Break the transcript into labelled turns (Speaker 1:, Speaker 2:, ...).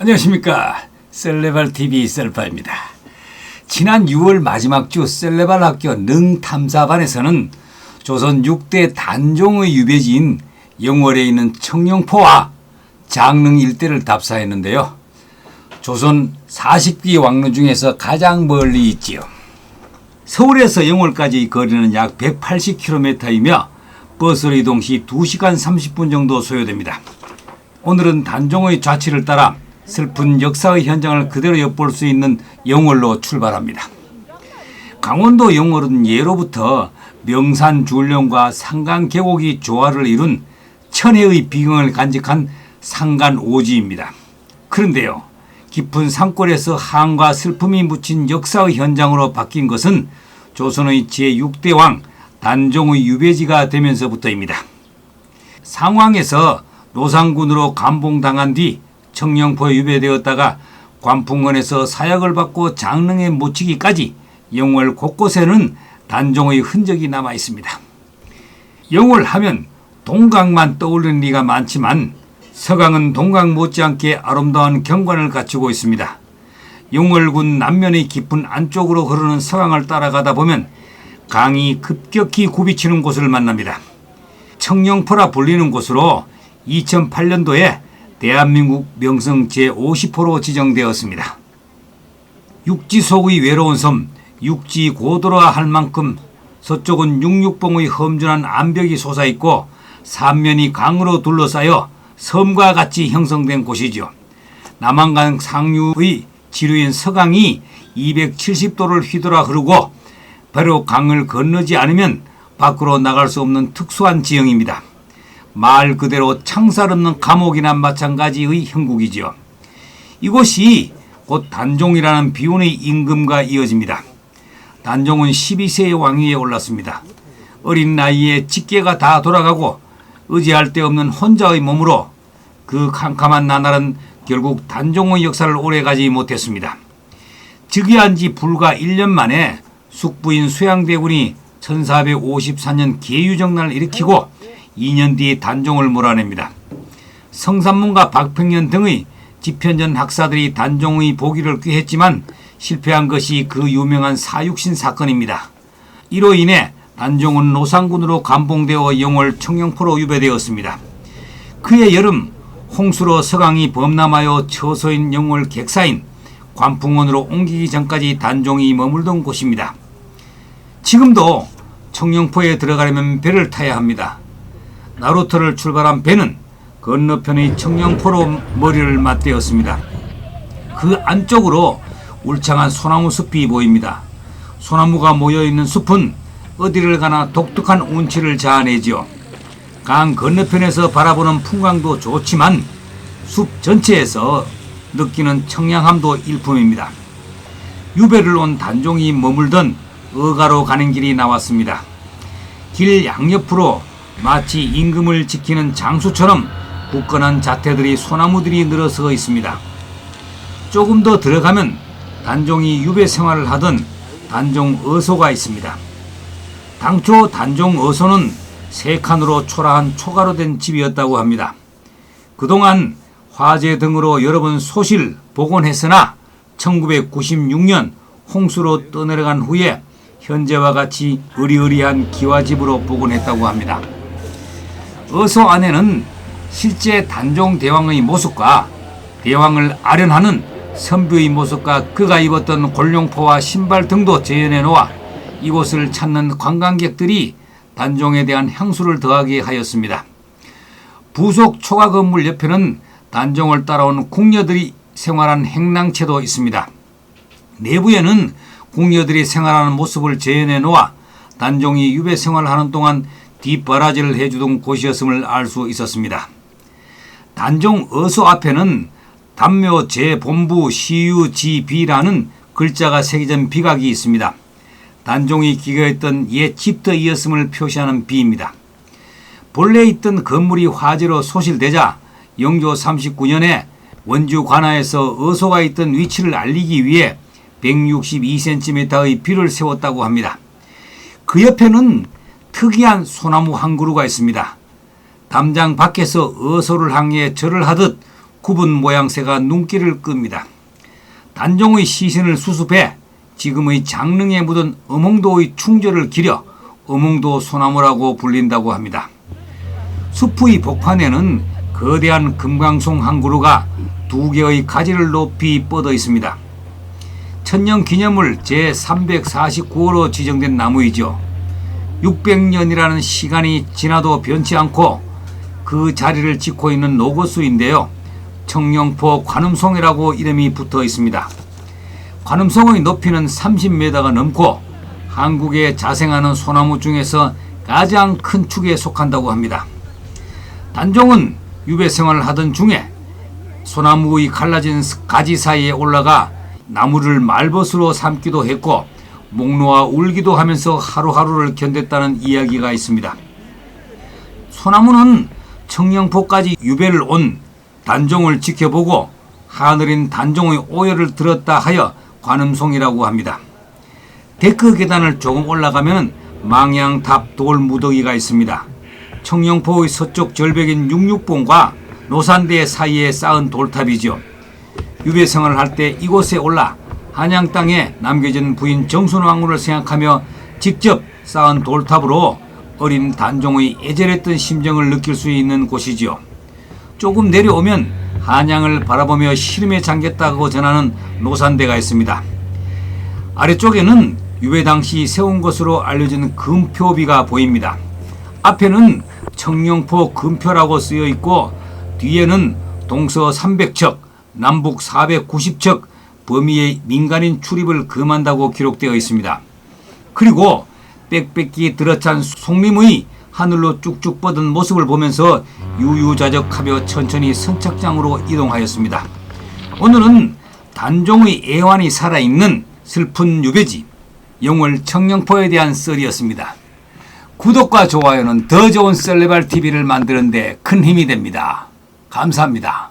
Speaker 1: 안녕하십니까. 셀레발TV 셀파입니다. 지난 6월 마지막 주 셀레발 학교 능탐사반에서는 조선 6대 단종의 유배지인 영월에 있는 청룡포와 장릉 일대를 답사했는데요. 조선 40기 왕릉 중에서 가장 멀리 있지요. 서울에서 영월까지 거리는 약 180km이며 버스로 이동 시 2시간 30분 정도 소요됩니다. 오늘은 단종의 좌치를 따라 슬픈 역사의 현장을 그대로 엿볼 수 있는 영월로 출발합니다. 강원도 영월은 예로부터 명산 줄령과 상간 계곡이 조화를 이룬 천혜의 비경을 간직한 상간 오지입니다. 그런데요, 깊은 산골에서 한과 슬픔이 묻힌 역사의 현장으로 바뀐 것은 조선의 제6대 왕 단종의 유배지가 되면서부터입니다. 상왕에서 노상군으로 감봉당한 뒤 청룡포에 유배되었다가 관풍원에서 사약을 받고 장릉에 묻히기까지 영월 곳곳에는 단종의 흔적이 남아 있습니다. 영월 하면 동강만 떠오르는 리가 많지만 서강은 동강 못지않게 아름다운 경관을 갖추고 있습니다. 영월군 남면의 깊은 안쪽으로 흐르는 서강을 따라가다 보면 강이 급격히 굽이치는 곳을 만납니다. 청룡포라 불리는 곳으로 2008년도에 대한민국 명성 제50호로 지정되었습니다. 육지 속의 외로운 섬, 육지 고도라 할 만큼 서쪽은 육육봉의 험준한 암벽이 솟아있고 삼면이 강으로 둘러싸여 섬과 같이 형성된 곳이죠. 남한강 상류의 지류인 서강이 270도를 휘돌아 흐르고 배로 강을 건너지 않으면 밖으로 나갈 수 없는 특수한 지형입니다. 말 그대로 창살 없는 감옥이나 마찬가지의 형국이지요. 이곳이 곧 단종이라는 비운의 임금과 이어집니다. 단종은 12세의 왕위에 올랐습니다. 어린 나이에 직계가 다 돌아가고 의지할 데 없는 혼자의 몸으로 그 캄캄한 나날은 결국 단종의 역사를 오래가지 못했습니다. 즉위한 지 불과 1년 만에 숙부인 수양대군이 1454년 계유정난을 일으키고 2년 뒤 단종을 몰아냅니다. 성삼문과 박평년 등의 집현전 학사들이 단종의 보기를 꾀했지만 실패한 것이 그 유명한 사육신 사건입니다. 이로 인해 단종은 노상군으로 감봉되어 영월 청룡포로 유배되었습니다. 그해 여름 홍수로 서강이 범람하여 처소인 영월 객사인 관풍원으로 옮기기 전까지 단종이 머물던 곳입니다. 지금도 청룡포에 들어가려면 배를 타야 합니다. 나루터를 출발한 배는 건너편의 청룡포로 머리를 맞대었습니다. 그 안쪽으로 울창한 소나무 숲이 보입니다. 소나무가 모여있는 숲은 어디를 가나 독특한 운치를 자아내지요. 강 건너편에서 바라보는 풍광도 좋지만 숲 전체에서 느끼는 청량함도 일품입니다. 유배를 온 단종이 머물던 어가로 가는 길이 나왔습니다. 길 양옆으로 마치 임금을 지키는 장수처럼 굳건한 자태들이 소나무들이 늘어서 있습니다. 조금 더 들어가면 단종이 유배 생활을 하던 단종 어소가 있습니다. 당초 단종 어소는 3칸으로 초라한 초가로 된 집이었다고 합니다. 그동안 화재 등으로 여러 번 소실 복원했으나 1996년 홍수로 떠내려간 후에 현재와 같이 으리으리한 기와집으로 복원했다고 합니다. 어소 안에는 실제 단종 대왕의 모습과 대왕을 아련하는 선비의 모습과 그가 입었던 골룡포와 신발 등도 재현해 놓아 이곳을 찾는 관광객들이 단종에 대한 향수를 더하게 하였습니다. 부속 초가 건물 옆에는 단종을 따라온 궁녀들이 생활한 행랑채도 있습니다. 내부에는 궁녀들이 생활하는 모습을 재현해 놓아 단종이 유배 생활을 하는 동안 뒷바라지를 해주던 곳이었음을 알 수 있었습니다. 단종 어소 앞에는 단묘 제본부 시유지비라는 글자가 새겨진 비각이 있습니다. 단종이 기거했던 옛 집터이었음을 표시하는 비입니다. 본래 있던 건물이 화재로 소실되자 영조 39년에 원주 관하에서 어소가 있던 위치를 알리기 위해 162cm의 비를 세웠다고 합니다. 그 옆에는 특이한 소나무 한 그루가 있습니다. 담장 밖에서 어소를 향해 절을 하듯 굽은 모양새가 눈길을 끕니다. 단종의 시신을 수습해 지금의 장릉에 묻은 엄홍도의 충절을 기려 엄홍도 소나무라고 불린다고 합니다. 숲의 복판에는 거대한 금강송 한 그루가 2개의 가지를 높이 뻗어 있습니다. 천년기념물 제349호로 지정된 나무이죠. 600년이라는 시간이 지나도 변치 않고 그 자리를 지키고 있는 노거수인데요. 청룡포 관음송이라고 이름이 붙어 있습니다. 관음송의 높이는 30m가 넘고 한국에 자생하는 소나무 중에서 가장 큰 축에 속한다고 합니다. 단종은 유배 생활을 하던 중에 소나무의 갈라진 가지 사이에 올라가 나무를 말벗으로 삼기도 했고 목 놓아 울기도 하면서 하루하루를 견뎠다는 이야기가 있습니다. 소나무는 청령포까지 유배를 온 단종을 지켜보고 하늘인 단종의 오열을 들었다 하여 관음송이라고 합니다. 데크 계단을 조금 올라가면 망향탑 돌무더기가 있습니다. 청령포의 서쪽 절벽인 육육봉과 노산대 사이에 쌓은 돌탑이죠. 유배 생활을 할 때 이곳에 올라 한양 땅에 남겨진 부인 정순왕후를 생각하며 직접 쌓은 돌탑으로 어린 단종의 애절했던 심정을 느낄 수 있는 곳이지요. 조금 내려오면 한양을 바라보며 시름에 잠겼다고 전하는 노산대가 있습니다. 아래쪽에는 유배 당시 세운 것으로 알려진 금표비가 보입니다. 앞에는 청룡포 금표라고 쓰여 있고 뒤에는 동서 300척, 남북 490척 범위의 민간인 출입을 금한다고 기록되어 있습니다. 그리고 빽빽히 들어찬 송림의 하늘로 쭉쭉 뻗은 모습을 보면서 유유자적하며 천천히 선착장으로 이동하였습니다. 오늘은 단종의 애환이 살아있는 슬픈 유배지 영월 청령포에 대한 썰이었습니다. 구독과 좋아요는 더 좋은 썰레발 TV를 만드는 데 큰 힘이 됩니다. 감사합니다.